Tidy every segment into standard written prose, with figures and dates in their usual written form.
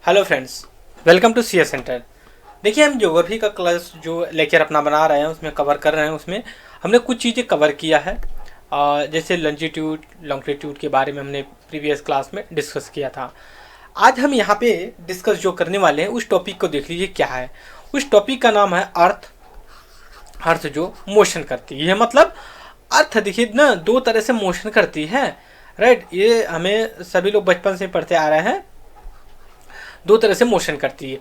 Hello friends, welcome to CS centre. देखिए, हम geography का क्लास जो लेक्चर अपना बना रहे हैं उसमें कवर कर रहे हैं। उसमें हमने कुछ चीज़ें कवर किया है, जैसे लॉन्जिट्यूड लॉन्गिट्यूड के बारे में हमने प्रीवियस क्लास में डिस्कस किया था। आज हम यहाँ पे डिस्कस जो करने वाले हैं उस टॉपिक को देख लीजिए क्या है। उस टॉपिक का नाम है अर्थ। अर्थ जो मोशन करती है, मतलब अर्थ देखिए ना, दो तरह से मोशन करती है, राइट। ये हमें सभी लोग बचपन से पढ़ते आ रहे हैं, दो तरह से मोशन करती है।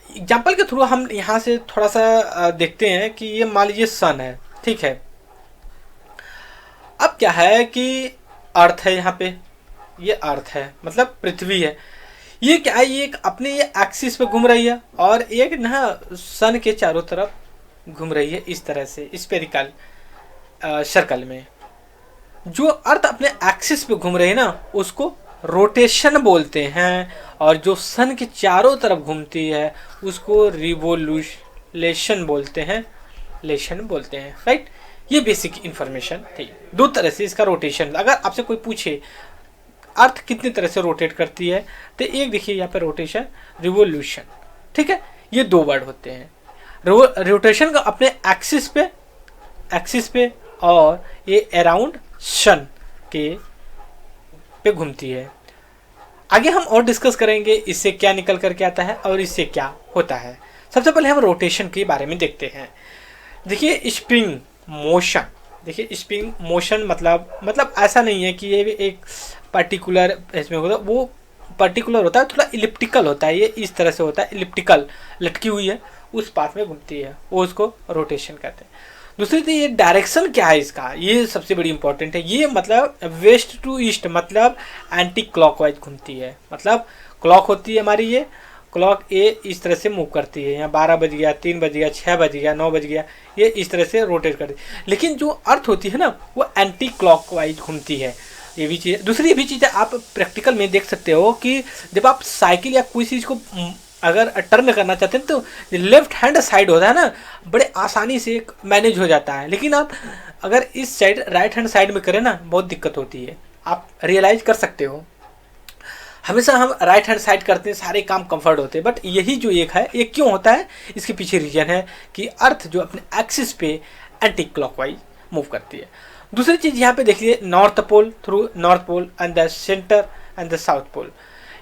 एग्जाम्पल के थ्रू हम यहाँ से थोड़ा सा देखते हैं कि ये मान लीजिए सन है, ठीक है। अब क्या है कि अर्थ है, यहाँ पे ये अर्थ है, मतलब पृथ्वी है। ये क्या है, ये एक अपने ये एक्सिस पे घूम रही है और एक ना सन के चारों तरफ घूम रही है, इस तरह से स्पेरिकल सर्कल में। जो अर्थ अपने एक्सिस पे घूम रही है ना, उसको रोटेशन बोलते हैं, और जो सन के चारों तरफ घूमती है उसको रिवोल्यूशन बोलते हैं, राइट। ये बेसिक इंफॉर्मेशन थी। दो तरह से इसका रोटेशन, अगर आपसे कोई पूछे अर्थ कितनी तरह से रोटेट करती है, तो एक देखिए यहाँ पे रोटेशन, रिवोल्यूशन, ठीक है। ये दो वर्ड होते हैं। रोटेशन का अपने एक्सिस पे और ये अराउंड सन के पे घूमती है। आगे हम और डिस्कस करेंगे इससे क्या निकल करके आता है और इससे क्या होता है। सबसे पहले हम रोटेशन के बारे में देखते हैं। देखिए स्प्रिंग मोशन, देखिए स्प्रिंग मोशन मतलब ऐसा नहीं है कि ये एक पर्टिकुलर इसमें होता, वो पर्टिकुलर होता है, थोड़ा इलिप्टिकल होता है। ये इस तरह से होता है, इलिप्टिकल लटकी हुई है उस पाथ में घूमती है, वो उसको रोटेशन कहते हैं। दूसरी चीज, ये डायरेक्शन क्या है इसका, ये सबसे बड़ी इंपॉर्टेंट है। ये मतलब वेस्ट टू ईस्ट, मतलब एंटी क्लॉकवाइज घूमती है। मतलब क्लॉक होती है हमारी, ये क्लॉक ए इस तरह से मूव करती है, यहाँ 12 बज गया, 3 बज गया, 6 बज गया, 9 बज गया, ये इस तरह से रोटेट करती है। लेकिन जो अर्थ होती है ना, वो एंटी क्लॉकवाइज घूमती है। ये भी चीज़, दूसरी ये भी चीज़ है, आप प्रैक्टिकल में देख सकते हो कि जब आप साइकिल या कोई चीज़ को अगर टर्न करना चाहते हैं तो लेफ्ट हैंड साइड होता है ना, बड़े आसानी से मैनेज हो जाता है। लेकिन आप अगर इस साइड राइट हैंड साइड में करें ना, बहुत दिक्कत होती है। आप रियलाइज कर सकते हो, हमेशा हम राइट हैंड साइड करते हैं, सारे काम कंफर्ट होते हैं, बट यही जो एक है, ये क्यों होता है, इसके पीछे रीजन है कि अर्थ जो अपने एक्सिस पे एंटी क्लॉकवाइज मूव करती है। दूसरी चीज़ यहाँ पे देखिए, north pole through north pole and the centre and the south pole,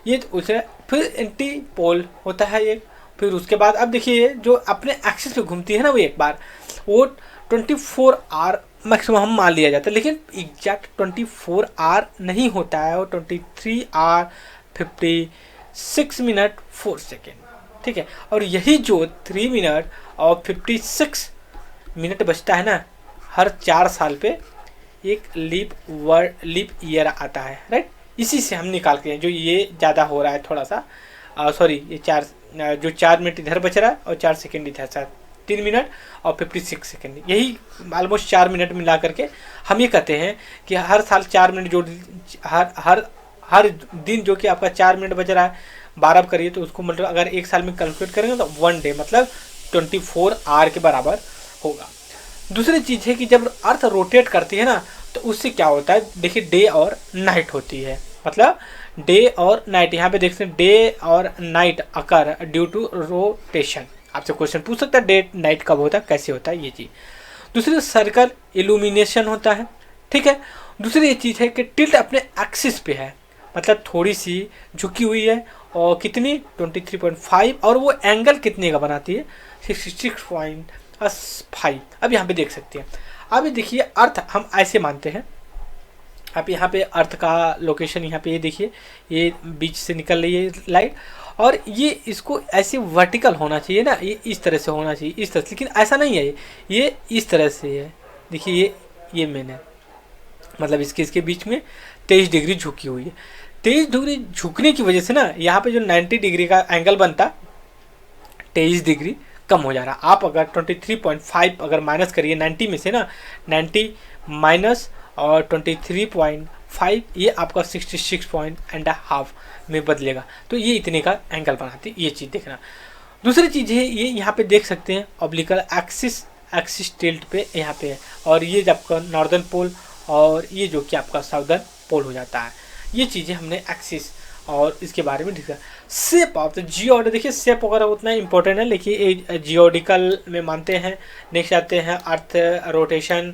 ये उसे फिर एंटी पोल होता है एक। फिर उसके बाद अब देखिए, जो अपने एक्सिस पे घूमती है ना, वो एक बार वो 24 आवर मैक्सिमम हम मान लिया जाता है, लेकिन एग्जैक्ट 24 आवर नहीं होता है, वो 23 आवर 56 मिनट 4 सेकेंड, ठीक है। और यही जो 3 मिनट और 56 मिनट बचता है ना, हर 4 साल पे एक लीप ईयर आता है, राइट। इसी से हम निकाल के, जो ये ज़्यादा हो रहा है थोड़ा सा, सॉरी, ये 4 मिनट इधर बच रहा है और 4 सेकेंड इधर, 3 मिनट और 56 सेकेंड, यही ऑलमोस्ट 4 मिनट मिला करके हम ये कहते हैं कि हर साल 4 मिनट जो हर दिन जो कि आपका 4 मिनट बच रहा है, 12 करिए तो उसको मतलब अगर एक साल में कैलकुलेट करेंगे तो 1 डे मतलब 24 आवर के बराबर होगा। दूसरी चीज़ है कि जब अर्थ रोटेट करती है ना, तो उससे क्या होता है, देखिए डे और नाइट होती है। मतलब डे और नाइट, यहाँ पे देखते हैं डे और night occur due to rotation. आपसे क्वेश्चन पूछ सकता है डे नाइट कब होता है, कैसे होता है, ये चीज़। दूसरी सर्कल इल्यूमिनेशन होता है, ठीक है। दूसरी ये चीज़ है कि टिल्ट अपने एक्सिस पे है, मतलब थोड़ी सी झुकी हुई है, और कितनी 23.5, और वो एंगल कितने का बनाती है, 66.5। अब यहाँ पे देख सकते हैं। अब देखिए अर्थ हम ऐसे मानते हैं, आप यहाँ पे अर्थ का लोकेशन यहाँ पे ये देखिए, ये बीच से निकल रही है लाइट, और ये इसको ऐसे वर्टिकल होना चाहिए ना, ये इस तरह से होना चाहिए, इस तरह से, लेकिन ऐसा नहीं है, ये इस तरह से है। देखिए ये मैंने मतलब इसके बीच में 23 डिग्री झुकी हुई है। 23 डिग्री झुकने की वजह से ना, यहाँ पे जो 90 डिग्री का एंगल बनता, 23 डिग्री कम हो जा रहा। आप अगर 23.5 अगर माइनस करिए 90 में से ना, 90 माइनस और 23.5, ये आपका 66.5 में बदलेगा, तो ये इतने का एंगल बनाती, ये चीज़ देखना। दूसरी चीज़ है, ये यहाँ पे देख सकते हैं ऑब्लिकल एक्सिस टिल्ट पे यहाँ पे है, और ये आपका नॉर्दर्न पोल और ये जो कि आपका साउदर्न पोल हो जाता है। ये चीज़ें हमने एक्सिस और इसके बारे में discuss. Shape of the geode, देखिए शेप वगैरह उतना इंपॉर्टेंट है, लेकिन जियोडिकल में मानते हैं। नेक्स्ट आते हैं अर्थ रोटेशन,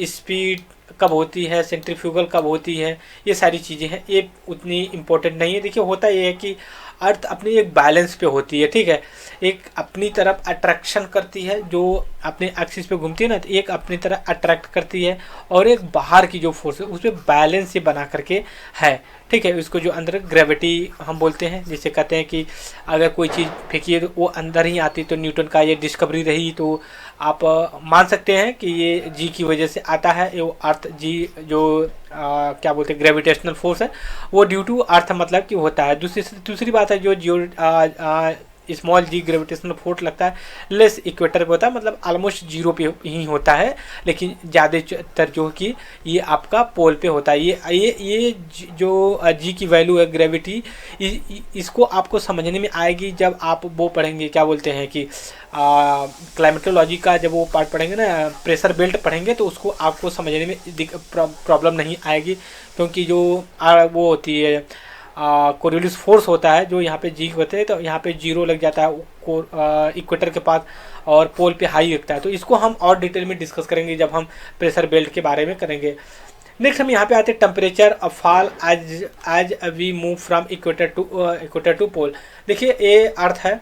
स्पीड कब होती है, सेंट्रीफ्यूगल कब होती है, ये सारी चीज़ें हैं, ये उतनी इम्पोर्टेंट नहीं है। देखिए होता ये है कि अर्थ अपनी एक बैलेंस पे होती है, ठीक है, एक अपनी तरफ अट्रैक्शन करती है जो अपने एक्सिस पे घूमती है ना, तो एक अपनी तरफ अट्रैक्ट करती है, और एक बाहर की जो फोर्स है उस पर बैलेंस ये बना करके है, ठीक है। इसको जो अंदर ग्रेविटी हम बोलते हैं, जिसे कहते हैं कि अगर कोई चीज़ फेंकिए तो वो अंदर ही आती, तो न्यूटन का ये डिस्कवरी रही, तो आप मान सकते हैं कि ये जी की वजह से आता है। ये अर्थ जी जो क्या बोलते हैं ग्रेविटेशनल फोर्स है वो ड्यू टू अर्थ मतलब कि होता है। दूसरी बात है जो जियो स्मॉल जी ग्रेविटेशनल फोर्स लगता है लेस इक्वेटर पे होता है, मतलब ऑलमोस्ट जीरो पे ही होता है, लेकिन ज़्यादातर जो कि ये आपका पोल पे होता है। ये जो जी की वैल्यू है ग्रेविटी, इसको आपको समझने में आएगी जब आप वो पढ़ेंगे, क्या बोलते हैं कि क्लाइमेटोलॉजी का जब वो पार्ट पढ़ेंगे ना, प्रेशर बेल्ट पढ़ेंगे, तो उसको आपको समझने में प्रॉब्लम नहीं आएगी, क्योंकि जो वो होती है कोरियोलिस फोर्स होता है जो यहाँ पे जी होते हैं, तो यहाँ पे जीरो लग जाता है इक्वेटर के पास, और पोल पे हाई लगता है। तो इसको हम और डिटेल में डिस्कस करेंगे जब हम प्रेशर बेल्ट के बारे में करेंगे। नेक्स्ट हम यहाँ पे आते हैं temperature fall as we move from equator to pole. देखिए ये अर्थ है,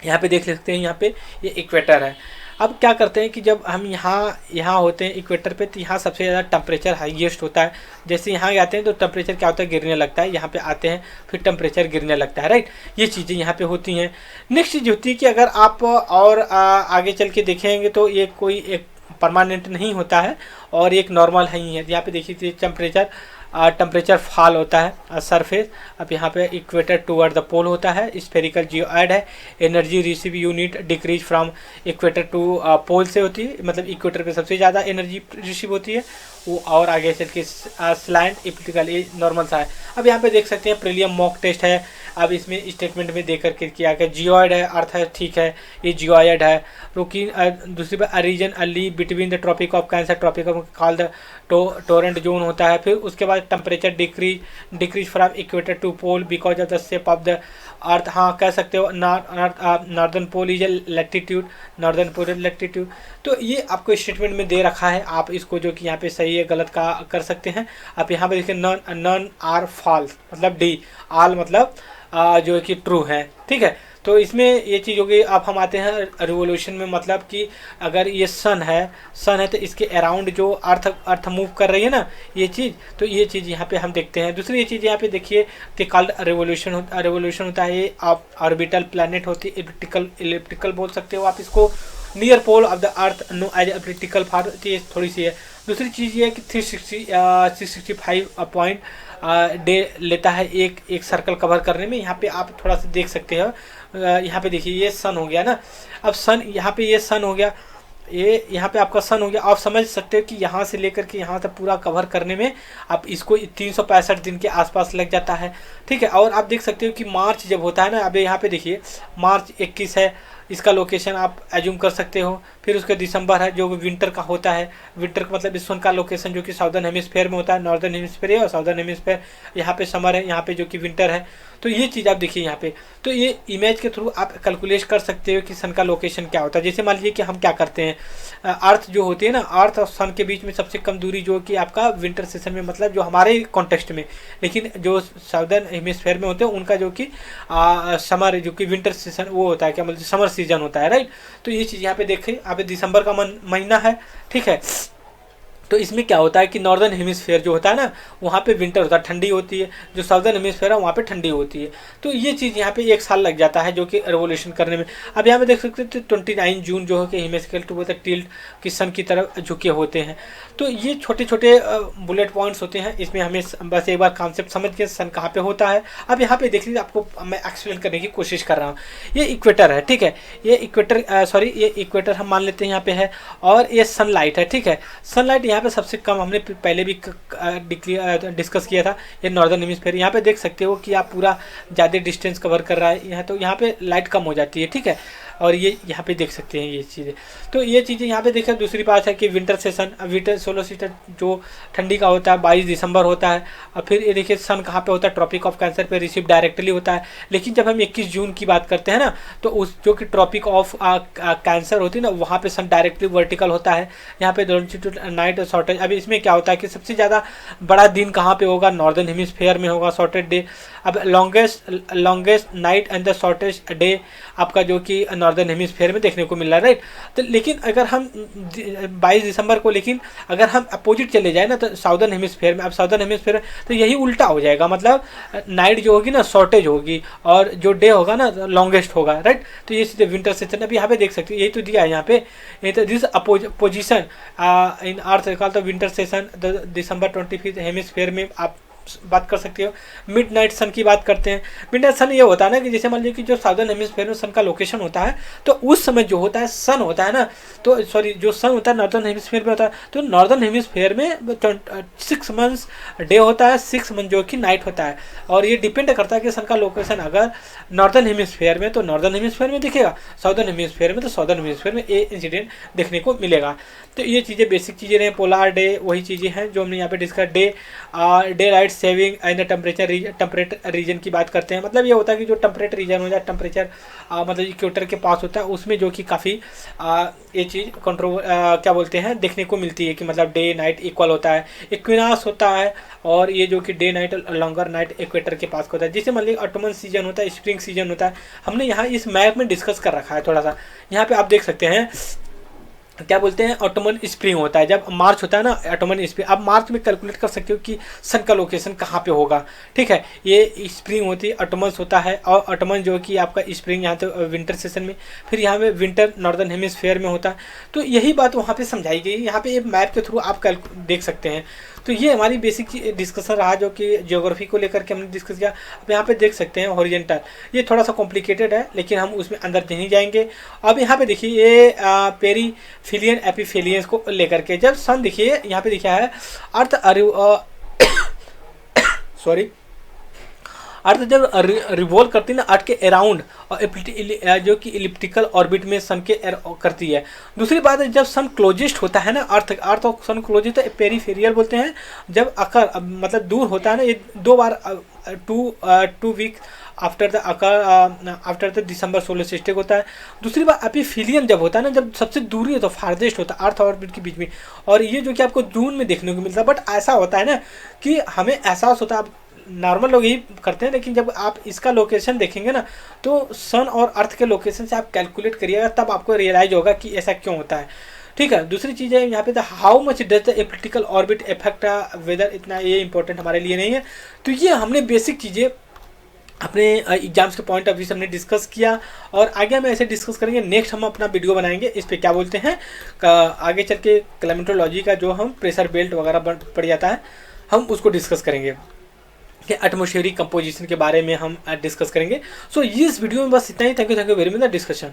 यहाँ पे देख सकते हैं, यहाँ पे ये इक्वेटर है। अब क्या करते हैं कि जब हम यहाँ होते हैं इक्वेटर पे, तो यहाँ सबसे ज़्यादा टेम्परेचर हाईएस्ट होता है। जैसे यहाँ आते हैं तो टेम्परेचर क्या होता है, गिरने लगता है, यहाँ पे आते हैं फिर टेम्परेचर गिरने लगता है, राइट। ये चीज़ें यहाँ पे होती हैं। नेक्स्ट चीज़ होती है कि अगर आप और आगे चल के देखेंगे तो ये कोई एक परमानेंट नहीं होता है और एक नॉर्मल ही है। यहाँ पे देखिए टेम्परेचर फॉल होता है सरफेस। अब यहाँ पे इक्वेटर टूवर्ड द पोल होता है, स्फेरिकल जियोइड है। Energy receive unit decrease from equator to pole से होती है, मतलब इक्वेटर पे सबसे ज़्यादा एनर्जी रिसीव होती है वो, और आगे चल के स्लैंट इप्टिकल ये नॉर्मल सा है। अब यहाँ पे देख सकते हैं प्रीलियम मॉक टेस्ट है। अब इसमें स्टेटमेंट में देकर के किया गया जियोइड है, अर्थ है, ठीक है, ये जियोइड है। रोकी दूसरी बार region early between the tropic of cancer, tropic of call the torrid zone होता है। फिर उसके बाद temperature decrease from equator to pole because of the shape of the earth. हाँ कह सकते हो northern pole is latitude, northern pole latitude. तो ये आपको स्टेटमेंट में दे रखा है, आप इसको जो कि यहाँ पे सही है गलत का कर सकते हैं। आप यहाँ पे देखिए नॉन आर फॉल्स, मतलब डी, आल मतलब जो है कि ट्रू है, ठीक है। तो इसमें ये चीज़ होगी। अब हम आते हैं रिवोल्यूशन में, मतलब कि अगर ये सन है तो इसके अराउंड जो अर्थ मूव कर रही है ना ये चीज़, तो ये चीज़ यहाँ पे हम देखते हैं। दूसरी ये चीज़ यहाँ पे देखिए कि कॉल्ड रिवोल्यूशन होता है। ये ऑर्बिटल प्लैनेट होती है, इलिप्टिकल बोल सकते हो आप इसको। Near pole of the earth no as elliptical far, ये थोड़ी सी है। दूसरी चीज़ ये है कि 365 पॉइंट डे लेता है एक सर्कल कवर करने में। यहाँ पे आप थोड़ा सा देख सकते हो, यहाँ पे देखिए ये सन हो गया ना। अब सन यहाँ पे ये सन हो गया, ये यहाँ पे आपका सन हो गया। आप समझ सकते हो कि यहाँ से लेकर के यहाँ तक पूरा कवर करने में आप इसको 365 दिन के आसपास लग जाता है, ठीक है। और आप देख सकते हो कि मार्च जब होता है ना, अब यहाँ पे देखिए मार्च 21 है, इसका लोकेशन आप एज्यूम कर सकते हो। फिर उसका दिसंबर है जो विंटर का होता है। विंटर का मतलब इस सन का लोकेशन जो कि साउदर्न हेमिस्फेयर में होता है, नॉर्दर्न हेमिस्फेयर और साउदर्न हेमिस्फेयर। यहाँ पे समर है, यहाँ पे जो कि विंटर है। तो ये चीज़ आप देखिए यहाँ पे, तो ये इमेज के थ्रू आप कैलकुलेट कर सकते हो कि सन का लोकेशन क्या होता है। जैसे मान लीजिए कि हम क्या करते हैं, अर्थ जो होती है ना, अर्थ और सन के बीच में सबसे कम दूरी जो कि आपका विंटर सीजन में, मतलब जो हमारे कॉन्टेक्स्ट में, लेकिन जो साउदर्न हेमिस्फेयर में होते हैं उनका जो कि समर जो कि विंटर सीजन वो होता है, क्या बोलते हैं, समर सीजन होता है, राइट। तो ये चीज़ यहाँ पे देखें, यहाँ पे दिसंबर का महीना है, ठीक है। तो इसमें क्या होता है कि नॉर्दर्न हेमिस्फेयर जो होता है ना वहाँ पे विंटर होता है, ठंडी होती है। जो साउदर्न हेमिस्फेयर है वहाँ पे ठंडी होती है। तो ये चीज़ यहाँ पे 1 साल लग जाता है जो कि रिवोल्यूशन करने में। अब यहाँ पे देख सकते हैं 29 जून जो है कि हेमिस्फेयर टू द टिल्ट की सन की तरफ झुके होते हैं। तो ये छोटे छोटे बुलेट पॉइंट्स होते हैं, इसमें हमें बस एक बार कॉन्सेप्ट समझ के सन कहाँ पे होता है। अब यहाँ पे देख लीजिए, आपको मैं एक्सप्लेन करने की कोशिश कर रहा हूँ। ये इक्वेटर है, ठीक है, ये इक्वेटर हम मान लेते हैं यहाँ पे है, और ये सनलाइट है, ठीक है। सनलाइट यहाँ पे सबसे कम हमने पहले भी डिस्कस किया था, ये नॉर्दर्न हेमिस्फीयर। यहाँ पे देख सकते हो कि आप पूरा ज़्यादा डिस्टेंस कवर कर रहा है यहाँ, तो यहाँ पे लाइट कम हो जाती है, ठीक है। और ये यहाँ पे देख सकते हैं ये चीज़ें। तो ये चीज़ें यहाँ पे देखा। दूसरी बात है कि winter session, winter solar system जो ठंडी का होता है 22 दिसंबर होता है। और फिर ये देखिए सन कहाँ पे होता है, ट्रॉपिक ऑफ कैंसर पे रिसीव डायरेक्टली होता है। लेकिन जब हम 21 जून की बात करते हैं ना, तो उस जो कि ट्रॉपिक ऑफ कैंसर होती है ना, वहाँ पे सन डायरेक्टली वर्टिकल होता है। यहाँ पे लॉन्जिट्यूड नाइट शॉर्टेज। अभी इसमें क्या होता है कि सबसे ज़्यादा बड़ा दिन कहाँ पे होगा, नॉर्दर्न हेमिस्फीयर में होगा, शॉर्टेज डे। अब longest night and the shortest day आपका जो कि नॉर्दर्न हेमिस्फीयर में देखने को मिल रहा है, राइट। तो लेकिन अगर हम 22 दिसंबर को, लेकिन अगर हम अपोजिट चले जाए ना, तो साउदर्न हेमिस्फीयर में, अब साउदर्न हेमिस्फीयर तो यही उल्टा हो जाएगा, मतलब नाइट जो होगी ना शॉर्टेज होगी और जो डे होगा ना लॉन्गेस्ट होगा, राइट। तो ये सीधे विंटर सेशन अभी यहाँ पे देख सकते हो, यही तो दिया है यहाँ पे, ये तो this position in earth call तो विंटर सेशन दिसंबर 25 हेमिस्फीयर में आप बात कर सकते हो। मिड नाइट सन की बात करते हैं। मिड नाइट सन ये होता है ना कि जैसे मान लीजिए कि जो साउदर्न हेमिस्फीयर में सन का लोकेशन होता है, तो उस समय जो होता है सन होता है ना, तो सॉरी जो सन होता है नॉर्दर्न हेमिस्फीयर में होता है, तो नॉर्दर्न हेमिस्फीयर में 6 मंथ्स डे होता है, 6 मंथ जो कि नाइट होता है। और ये डिपेंड करता है कि सन का लोकेशन अगर नॉर्दर्न हेमिस्फीयर में तो नॉर्दर्न हेमिस्फीयर में दिखेगा, साउदर्न हेमिस्फीयर में तो साउदर्न हेमिस्फीयर में ये इंसिडेंट देखने को मिलेगा। तो ये चीज़ें बेसिक चीज़ें रहे। पोलार डे वही चीज़ें हैं जो हमने यहाँ पे discuss. Day light saving and the temperate region की बात करते हैं। मतलब ये होता है कि जो टेम्परेट रीजन हो जाए, टेम्परेचर मतलब इक्वेटर के पास होता है, उसमें जो कि काफ़ी ये चीज़ क्या बोलते हैं देखने को मिलती है कि मतलब डे नाइट इक्वल होता है, इक्विनास होता है। और ये जो कि day night longer night equator के पास होता है। जैसे मान लीजिए ऑटमन सीजन होता है, स्प्रिंग सीजन होता है, हमने यहाँ इस मैप में डिस्कस कर रखा है थोड़ा सा। यहाँ पे आप देख सकते हैं क्या बोलते हैं, ऑटोमन स्प्रिंग होता है जब मार्च होता है ना, ऑटोमन स्प्रिंग। आप मार्च में कैलकुलेट कर सकते हो कि सन का लोकेशन कहाँ पे होगा, ठीक है। ये स्प्रिंग होती है, ऑटोमन्स होता है। और ऑटोमन जो कि आपका स्प्रिंग यहाँ तो विंटर सेशन में, फिर यहाँ पे विंटर नॉर्दर्न हेमिस्फीयर में होता है। तो यही बात वहाँ पे समझाई गई, यहाँ पे एक मैप के थ्रू आप देख सकते हैं। तो ये हमारी बेसिक डिस्कशन रहा जो कि ज्योग्राफी को लेकर के हमने डिस्कस किया। अब यहाँ पे देख सकते हैं हॉरिजॉन्टल, ये थोड़ा सा कॉम्प्लिकेटेड है लेकिन हम उसमें अंदर नहीं जाएंगे। अब यहाँ पे देखिए ये पेरीफिलियन एपिफिलियंस को लेकर के, जब सन देखिए यहाँ पे लिखा है अर्थ सॉरी अर्थ जब रिवॉल्व करती है ना अर्थ के अराउंड, और जो कि इलिप्टिकल ऑर्बिट में सन के करती है। दूसरी बात है जब सन क्लोजेस्ट होता है ना, अर्थ और सन क्लोजेस्ट है पेरीफेरियल बोलते हैं। जब अकर मतलब दूर होता है ना, ये 2 बार 2 week after the December solar system होता है। दूसरी बात एपिफिलियन जब होता है ना, जब सबसे दूरी है तो फारदेस्ट होता है अर्थ और ऑर्बिट के बीच में। और ये जो कि आपको जून में देखने को मिलता है। बट ऐसा होता है ना कि हमें एहसास होता है, नॉर्मल लोग यही करते हैं, लेकिन जब आप इसका लोकेशन देखेंगे ना, तो सन और अर्थ के लोकेशन से आप कैलकुलेट करिएगा, तब आपको रियलाइज होगा कि ऐसा क्यों होता है, ठीक है। दूसरी चीज़ है यहाँ पे how much does the elliptical orbit effect weather, इतना ये इंपॉर्टेंट हमारे लिए नहीं है। तो ये हमने बेसिक चीज़ें अपने एग्जाम्स के पॉइंट ऑफ व्यू से हमने डिस्कस किया, और आगे हम ऐसे डिस्कस करेंगे। नेक्स्ट हम अपना वीडियो बनाएंगे इस पे, क्या बोलते हैं आगे चल के क्लाइमेटोलॉजी का जो हम प्रेशर बेल्ट वगैरह पड़ जाता है, हम उसको डिस्कस करेंगे कि एटमॉस्फेरिक कंपोजिशन के बारे में हम डिस्कस करेंगे। सो इस वीडियो में बस इतना ही। Thank you very much the discussion.